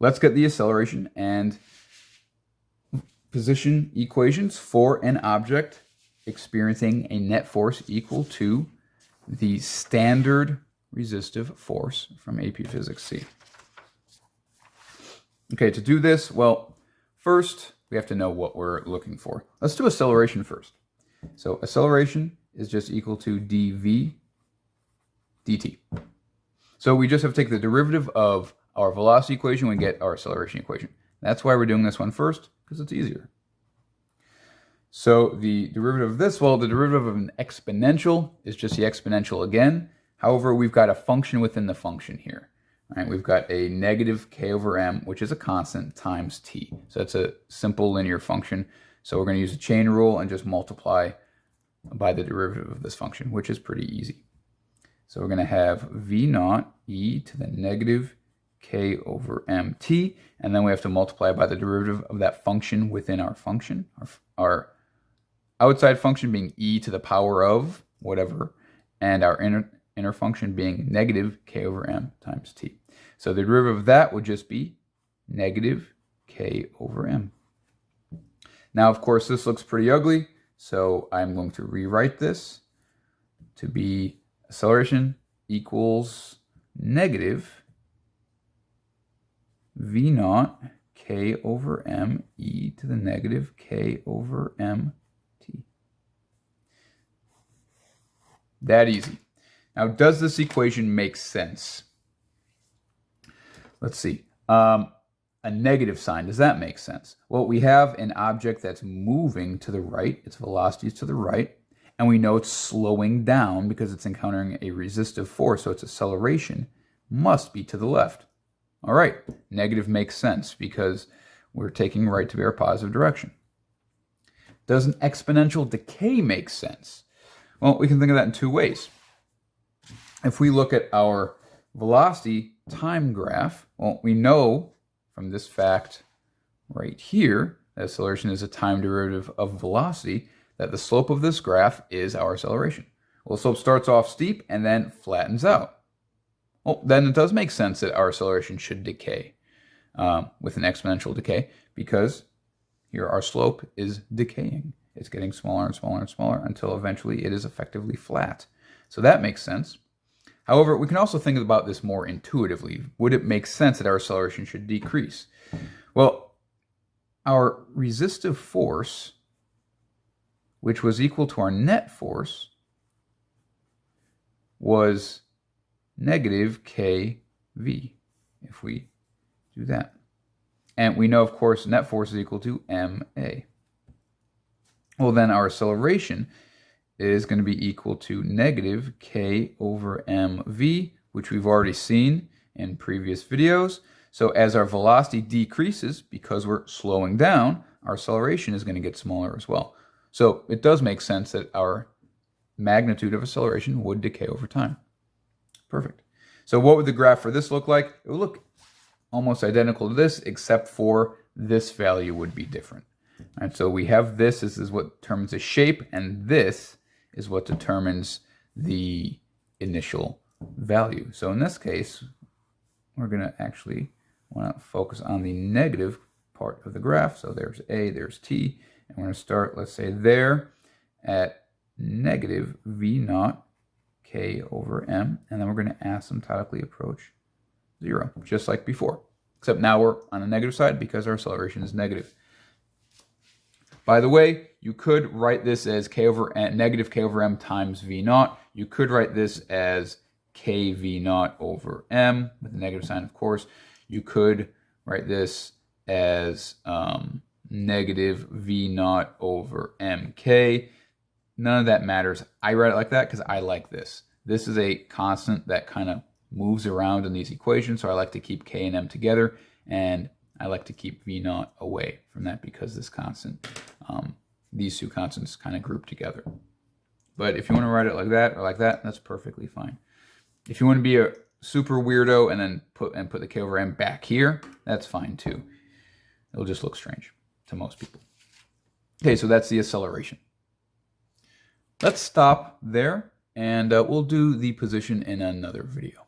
let's get the acceleration and position equations for an object experiencing a net force equal to the standard resistive force from AP Physics C. Okay, to do this, well, first we have to know what we're looking for. Let's do acceleration first. So acceleration is just equal to dv dt. So we just have to take the derivative of our velocity equation and get our acceleration equation. That's why we're doing this one first, because it's easier. So the derivative of this, well, the derivative of an exponential is just the exponential again. However, we've got a function within the function here. Right? We've got a negative k over m, which is a constant, times t. So that's a simple linear function. So we're going to use the chain rule and just multiply by the derivative of this function, which is pretty easy. So we're going to have v naught e to the negative k over mt, and then we have to multiply by the derivative of that function within our function, our outside function being e to the power of whatever, and our inner function being negative k over m times t. So the derivative of that would just be negative k over m. Now, of course, this looks pretty ugly, so I'm going to rewrite this to be acceleration equals negative v naught k over m e to the negative k over m t. That easy. Now, does this equation make sense? Let's see. A negative sign, does that make sense? Well, we have an object that's moving to the right, its velocity is to the right, and we know it's slowing down because it's encountering a resistive force, so its acceleration must be to the left. All right, negative makes sense because we're taking right to be our positive direction. Does an exponential decay make sense? Well, we can think of that in two ways. If we look at our velocity time graph, well, we know from this fact right here that acceleration is a time derivative of velocity, that the slope of this graph is our acceleration. Well, the slope starts off steep and then flattens out. Well, then it does make sense that our acceleration should decay with an exponential decay, because here our slope is decaying. It's getting smaller and smaller and smaller until eventually it is effectively flat. So that makes sense. However, we can also think about this more intuitively. Would it make sense that our acceleration should decrease? Well, our resistive force, which was equal to our net force, was negative kv, if we do that. And we know, of course, net force is equal to ma. Well, then our acceleration is going to be equal to negative k over mv, which we've already seen in previous videos. So as our velocity decreases, because we're slowing down, our acceleration is going to get smaller as well. So it does make sense that our magnitude of acceleration would decay over time. Perfect. So what would the graph for this look like? It would look almost identical to this, except for this value would be different. All right, so we have this is what determines the shape, and this is what determines the initial value. So in this case, we're going to actually want to focus on the negative part of the graph. So there's A, there's T, and we're going to start, let's say, there at negative V naught K over M, and then we're going to asymptotically approach 0, just like before. Except now we're on the negative side because our acceleration is negative. By the way, you could write this as negative k over m times v naught. You could write this as kv naught over m with a negative sign, of course. You could write this as negative v naught over mk. None of that matters. I write it like that because I like this. This is a constant that kind of moves around in these equations, so I like to keep k and m together, and I like to keep v naught away from that because this constant, these two constants kind of group together. But if you want to write it like that or like that, that's perfectly fine. If you want to be a super weirdo and then put the k over m back here, that's fine too. It'll just look strange to most people. Okay, so that's the acceleration. Let's stop there, and we'll do the position in another video.